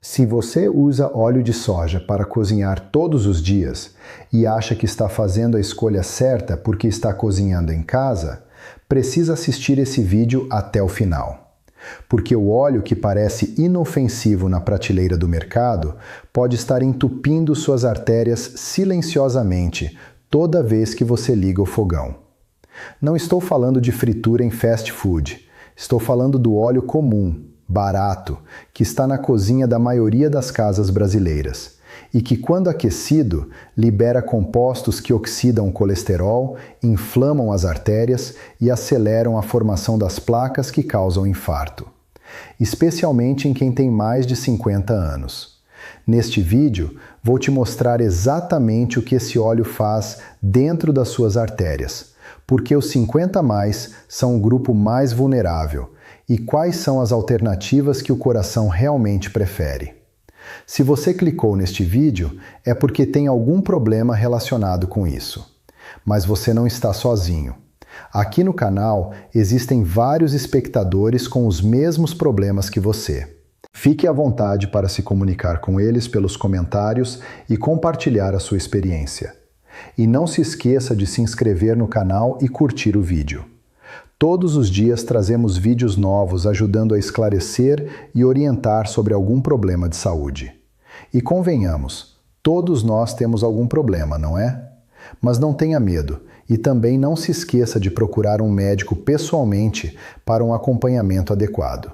Se você usa óleo de soja para cozinhar todos os dias e acha que está fazendo a escolha certa porque está cozinhando em casa, precisa assistir esse vídeo até o final. Porque o óleo que parece inofensivo na prateleira do mercado pode estar entupindo suas artérias silenciosamente toda vez que você liga o fogão. Não estou falando de fritura em fast food, estou falando do óleo comum, barato, que está na cozinha da maioria das casas brasileiras e que, quando aquecido, libera compostos que oxidam o colesterol, inflamam as artérias e aceleram a formação das placas que causam infarto, especialmente em quem tem mais de 50 anos. Neste vídeo, vou te mostrar exatamente o que esse óleo faz dentro das suas artérias, porque os 50+ são o grupo mais vulnerável e quais são as alternativas que o coração realmente prefere. Se você clicou neste vídeo, é porque tem algum problema relacionado com isso. Mas você não está sozinho. Aqui no canal existem vários espectadores com os mesmos problemas que você. Fique à vontade para se comunicar com eles pelos comentários e compartilhar a sua experiência. E não se esqueça de se inscrever no canal e curtir o vídeo. Todos os dias trazemos vídeos novos ajudando a esclarecer e orientar sobre algum problema de saúde. E convenhamos, todos nós temos algum problema, não é? Mas não tenha medo e também não se esqueça de procurar um médico pessoalmente para um acompanhamento adequado.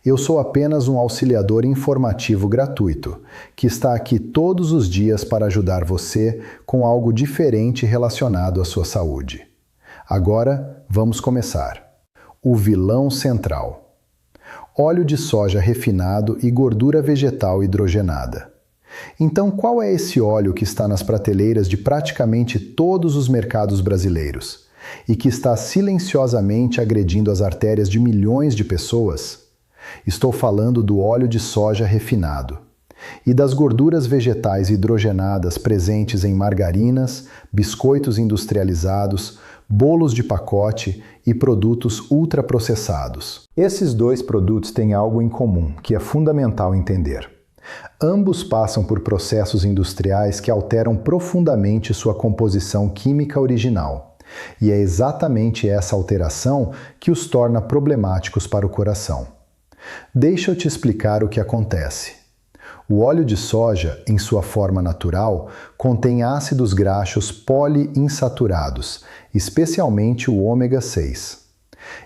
Eu sou apenas um auxiliador informativo gratuito, que está aqui todos os dias para ajudar você com algo diferente relacionado à sua saúde. Agora, vamos começar. O vilão central. Óleo de soja refinado e gordura vegetal hidrogenada. Então, qual é esse óleo que está nas prateleiras de praticamente todos os mercados brasileiros e que está silenciosamente agredindo as artérias de milhões de pessoas? Estou falando do óleo de soja refinado e das gorduras vegetais hidrogenadas presentes em margarinas, biscoitos industrializados, bolos de pacote e produtos ultraprocessados. Esses dois produtos têm algo em comum, que é fundamental entender. Ambos passam por processos industriais que alteram profundamente sua composição química original. E é exatamente essa alteração que os torna problemáticos para o coração. Deixa eu te explicar o que acontece. O óleo de soja, em sua forma natural, contém ácidos graxos poliinsaturados, especialmente o ômega 6.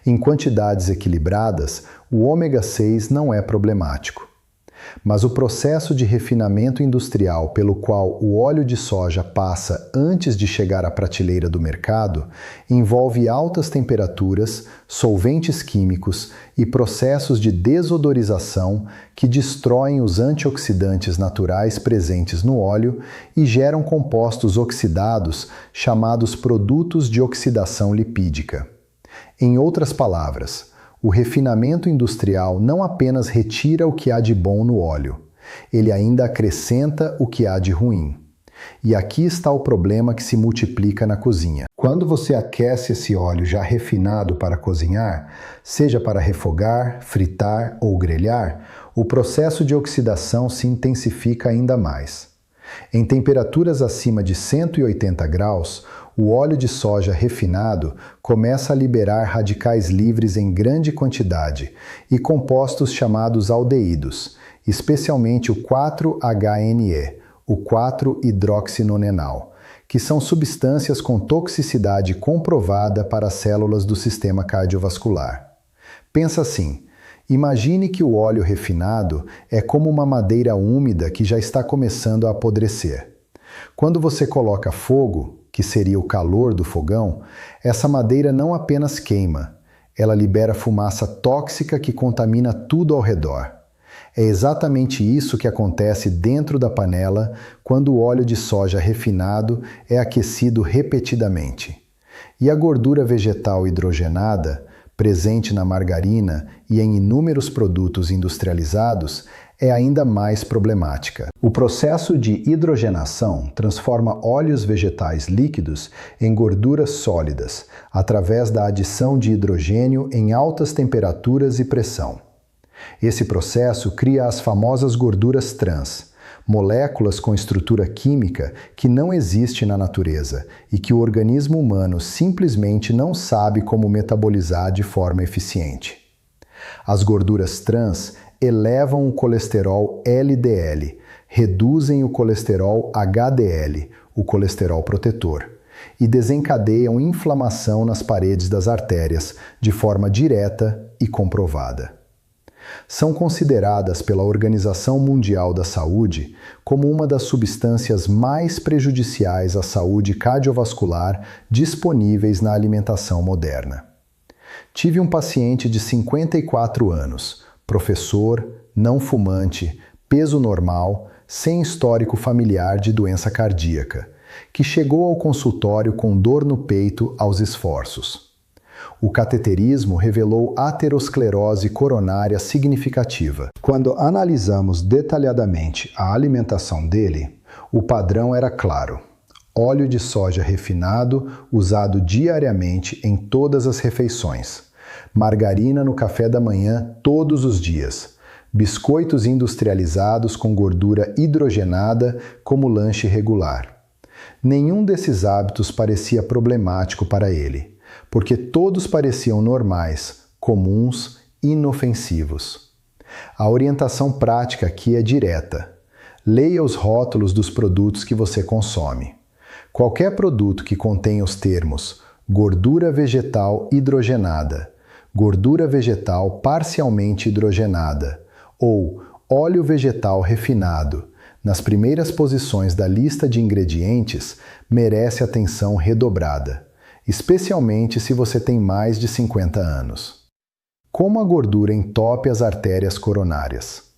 Em quantidades equilibradas, o ômega 6 não é problemático. Mas o processo de refinamento industrial pelo qual o óleo de soja passa antes de chegar à prateleira do mercado envolve altas temperaturas, solventes químicos e processos de desodorização que destroem os antioxidantes naturais presentes no óleo e geram compostos oxidados chamados produtos de oxidação lipídica. Em outras palavras, o refinamento industrial não apenas retira o que há de bom no óleo, ele ainda acrescenta o que há de ruim. E aqui está o problema que se multiplica na cozinha. Quando você aquece esse óleo já refinado para cozinhar, seja para refogar, fritar ou grelhar, o processo de oxidação se intensifica ainda mais. Em temperaturas acima de 180 graus, o óleo de soja refinado começa a liberar radicais livres em grande quantidade e compostos chamados aldeídos, especialmente o 4-HNE, o 4-hidroxinonenal, que são substâncias com toxicidade comprovada para as células do sistema cardiovascular. Pensa assim, imagine que o óleo refinado é como uma madeira úmida que já está começando a apodrecer. Quando você coloca fogo, que seria o calor do fogão, essa madeira não apenas queima, ela libera fumaça tóxica que contamina tudo ao redor. É exatamente isso que acontece dentro da panela quando o óleo de soja refinado é aquecido repetidamente. E a gordura vegetal hidrogenada, presente na margarina e em inúmeros produtos industrializados, é ainda mais problemática. O processo de hidrogenação transforma óleos vegetais líquidos em gorduras sólidas, através da adição de hidrogênio em altas temperaturas e pressão. Esse processo cria as famosas gorduras trans, moléculas com estrutura química que não existe na natureza e que o organismo humano simplesmente não sabe como metabolizar de forma eficiente. As gorduras trans elevam o colesterol LDL, reduzem o colesterol HDL, o colesterol protetor, e desencadeiam inflamação nas paredes das artérias de forma direta e comprovada. São consideradas pela Organização Mundial da Saúde como uma das substâncias mais prejudiciais à saúde cardiovascular disponíveis na alimentação moderna. Tive um paciente de 54 anos, professor, não fumante, peso normal, sem histórico familiar de doença cardíaca, que chegou ao consultório com dor no peito aos esforços. O cateterismo revelou aterosclerose coronária significativa. Quando analisamos detalhadamente a alimentação dele, o padrão era claro: óleo de soja refinado usado diariamente em todas as refeições, margarina no café da manhã todos os dias, biscoitos industrializados com gordura hidrogenada como lanche regular. Nenhum desses hábitos parecia problemático para ele, porque todos pareciam normais, comuns, inofensivos. A orientação prática aqui é direta. Leia os rótulos dos produtos que você consome. Qualquer produto que contenha os termos gordura vegetal hidrogenada, gordura vegetal parcialmente hidrogenada ou óleo vegetal refinado, nas primeiras posições da lista de ingredientes, merece atenção redobrada, especialmente se você tem mais de 50 anos. Como a gordura entope as artérias coronárias?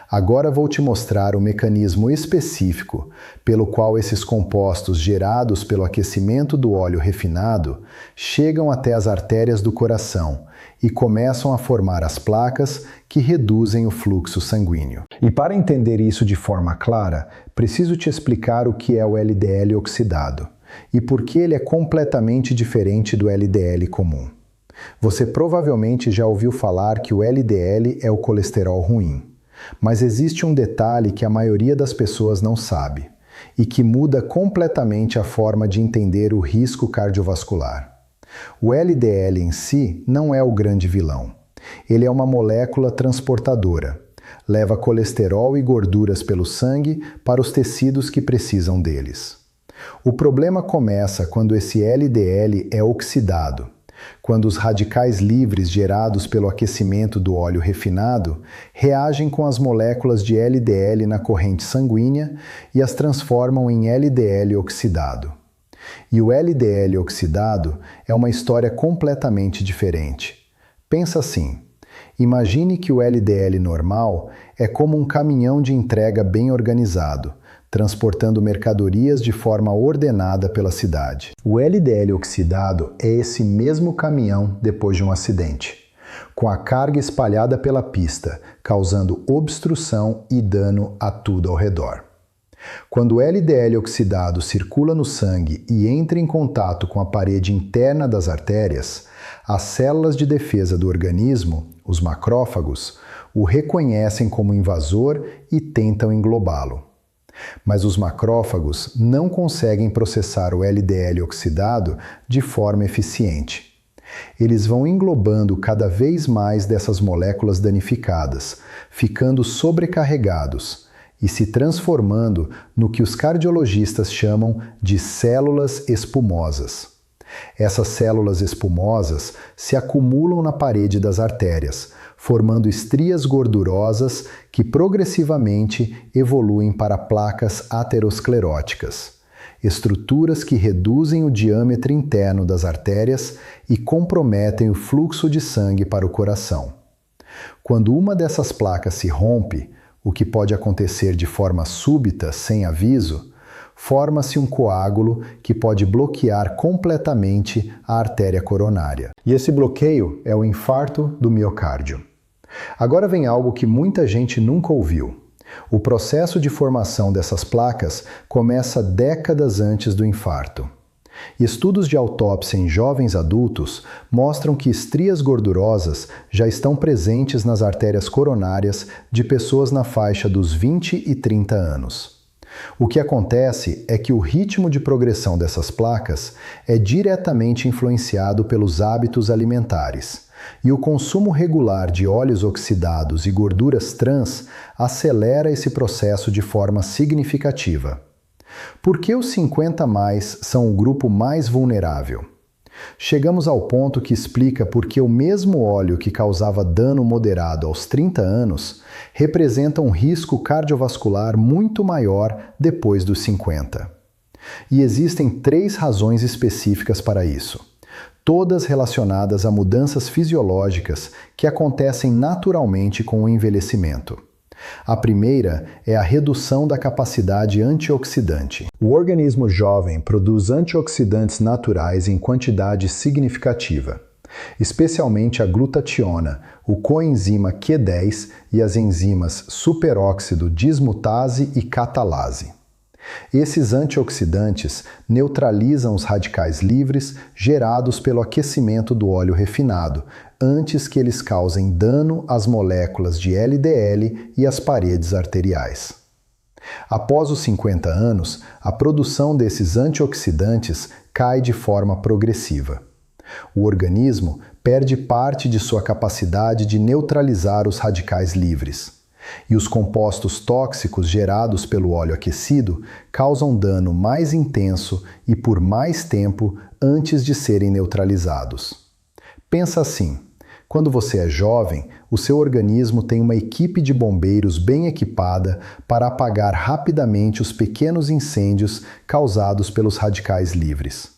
Agora vou te mostrar o mecanismo específico pelo qual esses compostos gerados pelo aquecimento do óleo refinado chegam até as artérias do coração e começam a formar as placas que reduzem o fluxo sanguíneo. E para entender isso de forma clara, preciso te explicar o que é o LDL oxidado e por que ele é completamente diferente do LDL comum. Você provavelmente já ouviu falar que o LDL é o colesterol ruim, mas existe um detalhe que a maioria das pessoas não sabe e que muda completamente a forma de entender o risco cardiovascular. O LDL em si não é o grande vilão. Ele é uma molécula transportadora. Leva colesterol e gorduras pelo sangue para os tecidos que precisam deles. O problema começa quando esse LDL é oxidado, quando os radicais livres gerados pelo aquecimento do óleo refinado reagem com as moléculas de LDL na corrente sanguínea e as transformam em LDL oxidado. E o LDL oxidado é uma história completamente diferente. Pensa assim: imagine que o LDL normal é como um caminhão de entrega bem organizado, transportando mercadorias de forma ordenada pela cidade. O LDL oxidado é esse mesmo caminhão depois de um acidente, com a carga espalhada pela pista, causando obstrução e dano a tudo ao redor. Quando o LDL oxidado circula no sangue e entra em contato com a parede interna das artérias, as células de defesa do organismo, os macrófagos, o reconhecem como invasor e tentam englobá-lo. Mas os macrófagos não conseguem processar o LDL oxidado de forma eficiente. Eles vão englobando cada vez mais dessas moléculas danificadas, ficando sobrecarregados e se transformando no que os cardiologistas chamam de células espumosas. Essas células espumosas se acumulam na parede das artérias, formando estrias gordurosas que progressivamente evoluem para placas ateroscleróticas, estruturas que reduzem o diâmetro interno das artérias e comprometem o fluxo de sangue para o coração. Quando uma dessas placas se rompe, o que pode acontecer de forma súbita, sem aviso, forma-se um coágulo que pode bloquear completamente a artéria coronária. E esse bloqueio é o infarto do miocárdio. Agora vem algo que muita gente nunca ouviu. O processo de formação dessas placas começa décadas antes do infarto. Estudos de autópsia em jovens adultos mostram que estrias gordurosas já estão presentes nas artérias coronárias de pessoas na faixa dos 20 e 30 anos. O que acontece é que o ritmo de progressão dessas placas é diretamente influenciado pelos hábitos alimentares, e o consumo regular de óleos oxidados e gorduras trans acelera esse processo de forma significativa. Por que os 50+ são o grupo mais vulnerável? Chegamos ao ponto que explica por que o mesmo óleo que causava dano moderado aos 30 anos representa um risco cardiovascular muito maior depois dos 50. E existem 3 razões específicas para isso, todas relacionadas a mudanças fisiológicas que acontecem naturalmente com o envelhecimento. A primeira é a redução da capacidade antioxidante. O organismo jovem produz antioxidantes naturais em quantidade significativa, especialmente a glutationa, o coenzima Q10 e as enzimas superóxido dismutase e catalase. Esses antioxidantes neutralizam os radicais livres gerados pelo aquecimento do óleo refinado, antes que eles causem dano às moléculas de LDL e às paredes arteriais. Após os 50 anos, a produção desses antioxidantes cai de forma progressiva. O organismo perde parte de sua capacidade de neutralizar os radicais livres. E os compostos tóxicos gerados pelo óleo aquecido causam dano mais intenso e por mais tempo antes de serem neutralizados. Pensa assim, quando você é jovem, o seu organismo tem uma equipe de bombeiros bem equipada para apagar rapidamente os pequenos incêndios causados pelos radicais livres.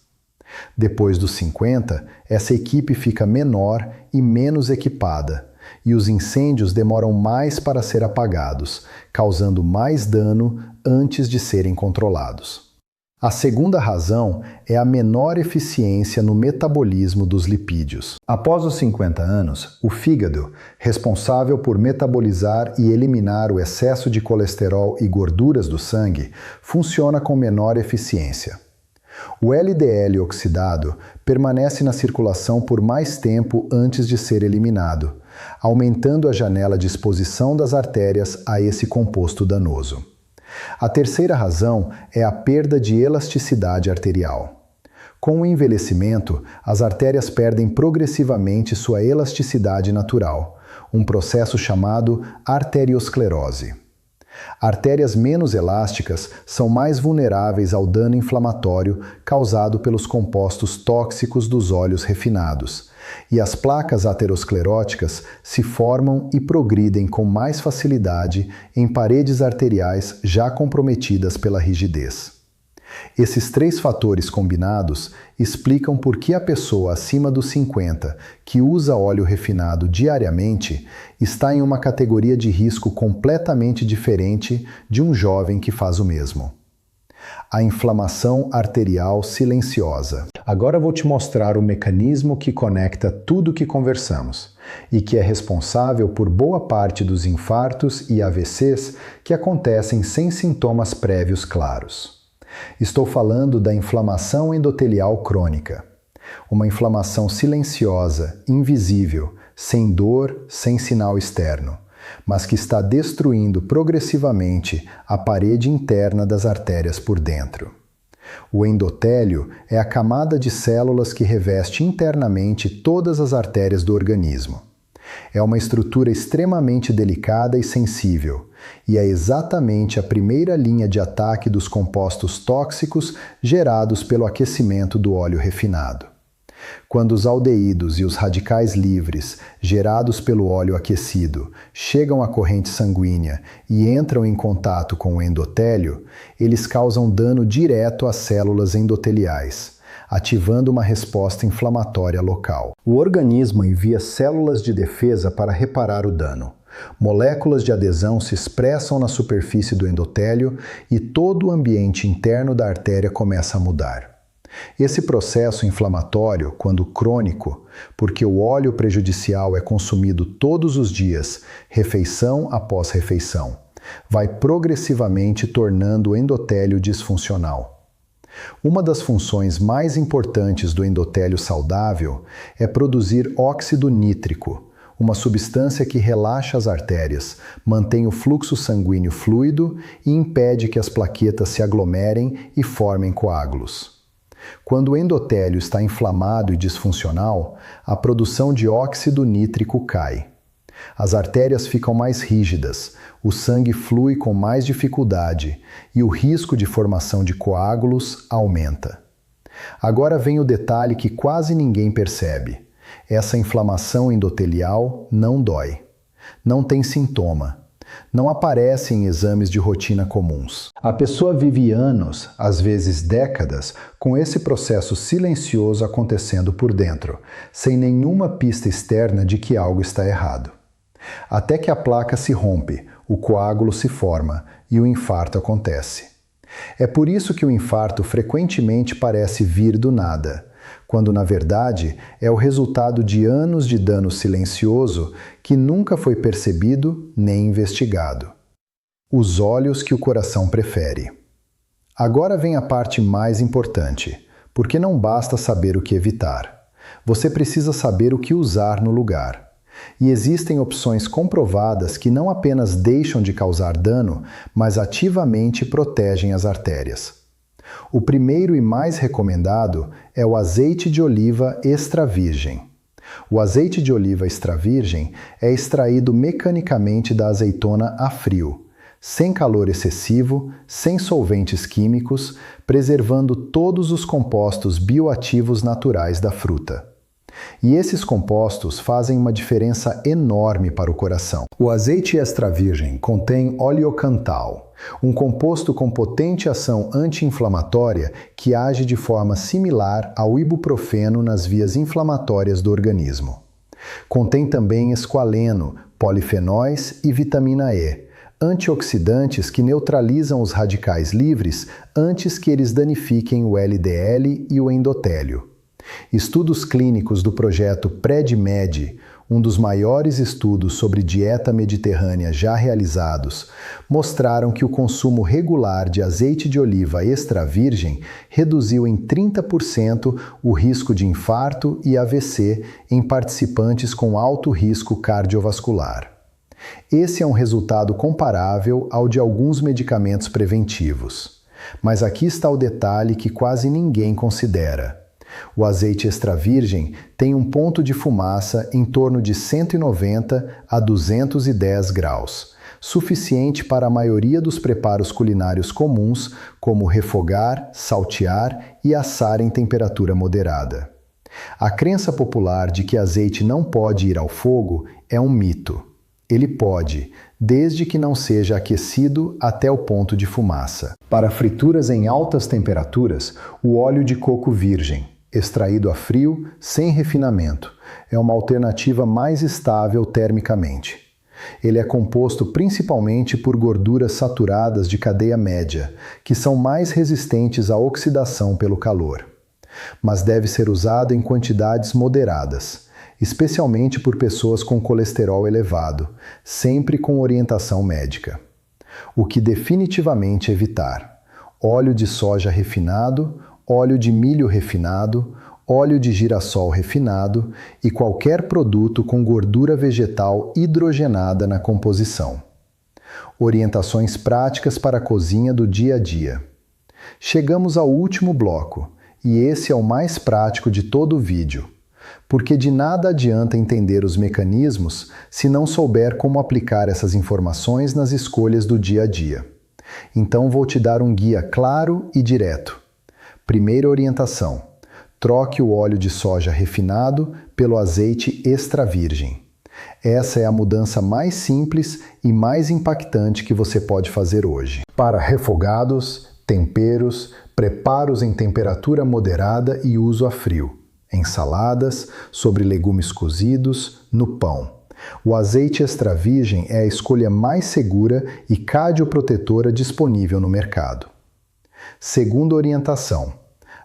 Depois dos 50, essa equipe fica menor e menos equipada, e os incêndios demoram mais para ser apagados, causando mais dano antes de serem controlados. A segunda razão é a menor eficiência no metabolismo dos lipídios. Após os 50 anos, o fígado, responsável por metabolizar e eliminar o excesso de colesterol e gorduras do sangue, funciona com menor eficiência. O LDL oxidado permanece na circulação por mais tempo antes de ser eliminado, aumentando a janela de exposição das artérias a esse composto danoso. A terceira razão é a perda de elasticidade arterial. Com o envelhecimento, as artérias perdem progressivamente sua elasticidade natural, um processo chamado arteriosclerose. Artérias menos elásticas são mais vulneráveis ao dano inflamatório causado pelos compostos tóxicos dos óleos refinados, e as placas ateroscleróticas se formam e progridem com mais facilidade em paredes arteriais já comprometidas pela rigidez. Esses 3 fatores combinados explicam por que a pessoa acima dos 50 que usa óleo refinado diariamente está em uma categoria de risco completamente diferente de um jovem que faz o mesmo. A inflamação arterial silenciosa. Agora vou te mostrar o mecanismo que conecta tudo o que conversamos e que é responsável por boa parte dos infartos e AVCs que acontecem sem sintomas prévios claros. Estou falando da inflamação endotelial crônica. Uma inflamação silenciosa, invisível, sem dor, sem sinal externo, mas que está destruindo progressivamente a parede interna das artérias por dentro. O endotélio é a camada de células que reveste internamente todas as artérias do organismo. É uma estrutura extremamente delicada e sensível, e é exatamente a primeira linha de ataque dos compostos tóxicos gerados pelo aquecimento do óleo refinado. Quando os aldeídos e os radicais livres, gerados pelo óleo aquecido, chegam à corrente sanguínea e entram em contato com o endotélio, eles causam dano direto às células endoteliais, ativando uma resposta inflamatória local. O organismo envia células de defesa para reparar o dano. Moléculas de adesão se expressam na superfície do endotélio e todo o ambiente interno da artéria começa a mudar. Esse processo inflamatório, quando crônico, porque o óleo prejudicial é consumido todos os dias, refeição após refeição, vai progressivamente tornando o endotélio disfuncional. Uma das funções mais importantes do endotélio saudável é produzir óxido nítrico, uma substância que relaxa as artérias, mantém o fluxo sanguíneo fluido e impede que as plaquetas se aglomerem e formem coágulos. Quando o endotélio está inflamado e disfuncional, a produção de óxido nítrico cai. As artérias ficam mais rígidas, o sangue flui com mais dificuldade e o risco de formação de coágulos aumenta. Agora vem o detalhe que quase ninguém percebe. Essa inflamação endotelial não dói, não tem sintoma, não aparece em exames de rotina comuns. A pessoa vive anos, às vezes décadas, com esse processo silencioso acontecendo por dentro, sem nenhuma pista externa de que algo está errado. Até que a placa se rompe, o coágulo se forma e o infarto acontece. É por isso que o infarto frequentemente parece vir do nada, quando na verdade é o resultado de anos de dano silencioso que nunca foi percebido nem investigado. Os olhos que o coração prefere. Agora vem a parte mais importante, porque não basta saber o que evitar. Você precisa saber o que usar no lugar. E existem opções comprovadas que não apenas deixam de causar dano, mas ativamente protegem as artérias. O primeiro e mais recomendado é o azeite de oliva extra virgem. O azeite de oliva extra virgem é extraído mecanicamente da azeitona a frio, sem calor excessivo, sem solventes químicos, preservando todos os compostos bioativos naturais da fruta. E esses compostos fazem uma diferença enorme para o coração. O azeite extra virgem contém oleocantal, um composto com potente ação anti-inflamatória que age de forma similar ao ibuprofeno nas vias inflamatórias do organismo. Contém também esqualeno, polifenóis e vitamina E, antioxidantes que neutralizam os radicais livres antes que eles danifiquem o LDL e o endotélio. Estudos clínicos do projeto PREDIMED, um dos maiores estudos sobre dieta mediterrânea já realizados, mostraram que o consumo regular de azeite de oliva extra virgem reduziu em 30% o risco de infarto e AVC em participantes com alto risco cardiovascular. Esse é um resultado comparável ao de alguns medicamentos preventivos. Mas aqui está o detalhe que quase ninguém considera. O azeite extra virgem tem um ponto de fumaça em torno de 190 a 210 graus, suficiente para a maioria dos preparos culinários comuns, como refogar, saltear e assar em temperatura moderada. A crença popular de que azeite não pode ir ao fogo é um mito. Ele pode, desde que não seja aquecido até o ponto de fumaça. Para frituras em altas temperaturas, o óleo de coco virgem, extraído a frio, sem refinamento, é uma alternativa mais estável termicamente. Ele é composto principalmente por gorduras saturadas de cadeia média, que são mais resistentes à oxidação pelo calor. Mas deve ser usado em quantidades moderadas, especialmente por pessoas com colesterol elevado, sempre com orientação médica. O que definitivamente evitar: óleo de soja refinado, óleo de milho refinado, óleo de girassol refinado e qualquer produto com gordura vegetal hidrogenada na composição. Orientações práticas para a cozinha do dia a dia. Chegamos ao último bloco, e esse é o mais prático de todo o vídeo, porque de nada adianta entender os mecanismos se não souber como aplicar essas informações nas escolhas do dia a dia. Então vou te dar um guia claro e direto. Primeira orientação: troque o óleo de soja refinado pelo azeite extra virgem. Essa é a mudança mais simples e mais impactante que você pode fazer hoje. Para refogados, temperos, preparos em temperatura moderada e uso a frio, ensaladas, sobre legumes cozidos, no pão. O azeite extra virgem é a escolha mais segura e cardioprotetora disponível no mercado. Segunda orientação: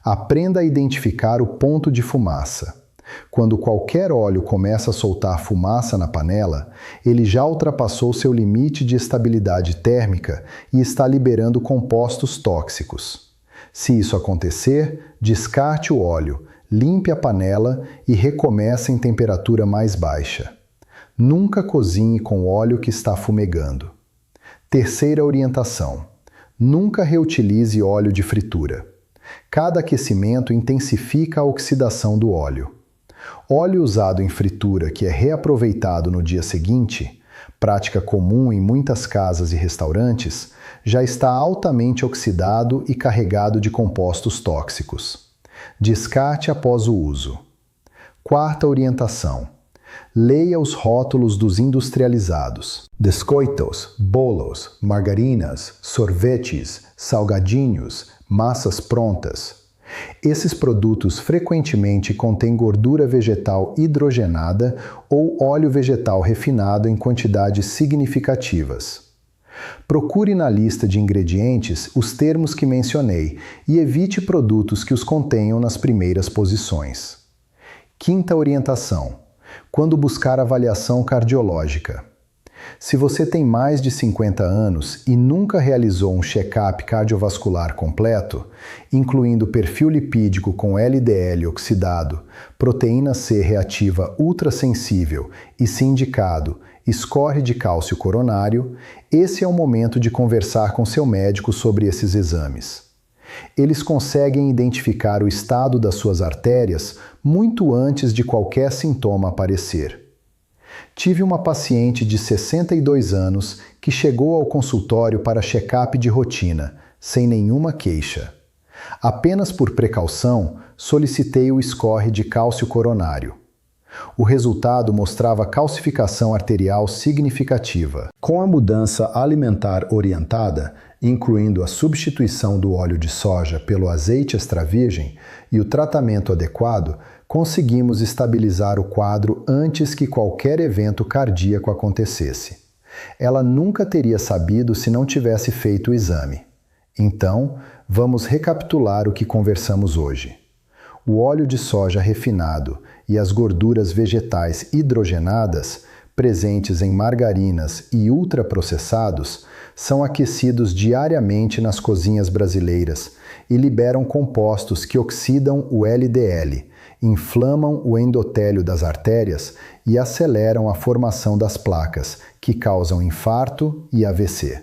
aprenda a identificar o ponto de fumaça. Quando qualquer óleo começa a soltar fumaça na panela, ele já ultrapassou seu limite de estabilidade térmica e está liberando compostos tóxicos. Se isso acontecer, descarte o óleo, limpe a panela e recomece em temperatura mais baixa. Nunca cozinhe com óleo que está fumegando. Terceira orientação: nunca reutilize óleo de fritura. Cada aquecimento intensifica a oxidação do óleo. Óleo usado em fritura que é reaproveitado no dia seguinte, prática comum em muitas casas e restaurantes, já está altamente oxidado e carregado de compostos tóxicos. Descarte após o uso. Quarta orientação: leia os rótulos dos industrializados. Biscoitos, bolos, margarinas, sorvetes, salgadinhos, massas prontas. Esses produtos frequentemente contêm gordura vegetal hidrogenada ou óleo vegetal refinado em quantidades significativas. Procure na lista de ingredientes os termos que mencionei e evite produtos que os contenham nas primeiras posições. Quinta orientação: quando buscar avaliação cardiológica. Se você tem mais de 50 anos e nunca realizou um check-up cardiovascular completo, incluindo perfil lipídico com LDL oxidado, proteína C reativa ultrassensível e, se indicado, score de cálcio coronário, esse é o momento de conversar com seu médico sobre esses exames. Eles conseguem identificar o estado das suas artérias muito antes de qualquer sintoma aparecer. Tive uma paciente de 62 anos que chegou ao consultório para check-up de rotina, sem nenhuma queixa. Apenas por precaução, solicitei o score de cálcio coronário. O resultado mostrava calcificação arterial significativa. Com a mudança alimentar orientada, incluindo a substituição do óleo de soja pelo azeite extra virgem e o tratamento adequado, conseguimos estabilizar o quadro antes que qualquer evento cardíaco acontecesse. Ela nunca teria sabido se não tivesse feito o exame. Então, vamos recapitular o que conversamos hoje. O óleo de soja refinado e as gorduras vegetais hidrogenadas, presentes em margarinas e ultraprocessados, são aquecidos diariamente nas cozinhas brasileiras e liberam compostos que oxidam o LDL, inflamam o endotélio das artérias e aceleram a formação das placas, que causam infarto e AVC.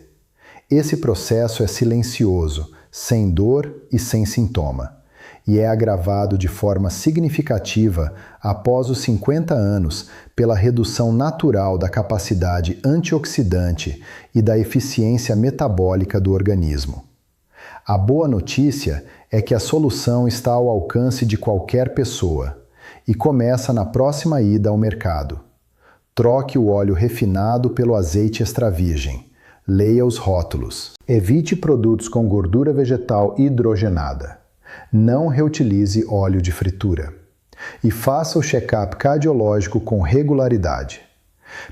Esse processo é silencioso, sem dor e sem sintoma, e é agravado de forma significativa após os 50 anos pela redução natural da capacidade antioxidante e da eficiência metabólica do organismo. A boa notícia é que a solução está ao alcance de qualquer pessoa e começa na próxima ida ao mercado. Troque o óleo refinado pelo azeite extra virgem. Leia os rótulos. Evite produtos com gordura vegetal hidrogenada. Não reutilize óleo de fritura. E faça o check-up cardiológico com regularidade.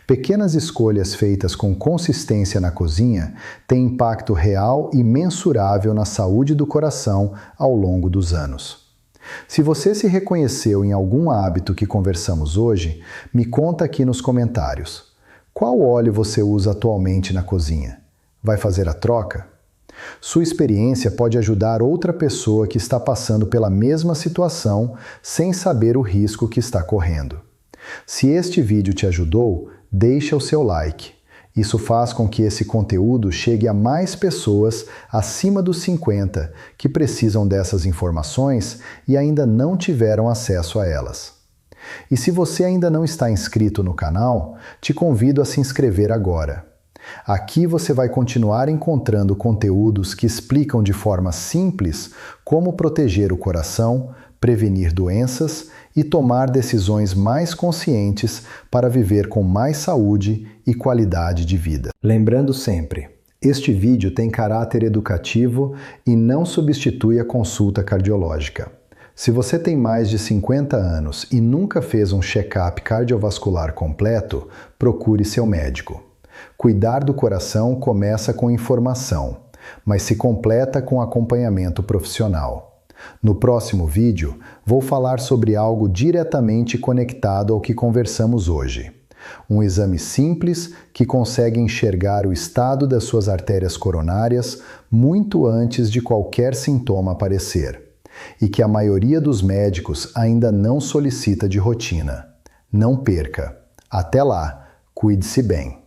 Pequenas escolhas feitas com consistência na cozinha têm impacto real e mensurável na saúde do coração ao longo dos anos. Se você se reconheceu em algum hábito que conversamos hoje, me conta aqui nos comentários. Qual óleo você usa atualmente na cozinha? Vai fazer a troca? Sua experiência pode ajudar outra pessoa que está passando pela mesma situação sem saber o risco que está correndo. Se este vídeo te ajudou, deixa o seu like. Isso faz com que esse conteúdo chegue a mais pessoas acima dos 50 que precisam dessas informações e ainda não tiveram acesso a elas. E se você ainda não está inscrito no canal, te convido a se inscrever agora. Aqui você vai continuar encontrando conteúdos que explicam de forma simples como proteger o coração, prevenir doenças e tomar decisões mais conscientes para viver com mais saúde e qualidade de vida. Lembrando sempre, este vídeo tem caráter educativo e não substitui a consulta cardiológica. Se você tem mais de 50 anos e nunca fez um check-up cardiovascular completo, procure seu médico. Cuidar do coração começa com informação, mas se completa com acompanhamento profissional. No próximo vídeo, vou falar sobre algo diretamente conectado ao que conversamos hoje. Um exame simples que consegue enxergar o estado das suas artérias coronárias muito antes de qualquer sintoma aparecer, e que a maioria dos médicos ainda não solicita de rotina. Não perca! Até lá, cuide-se bem!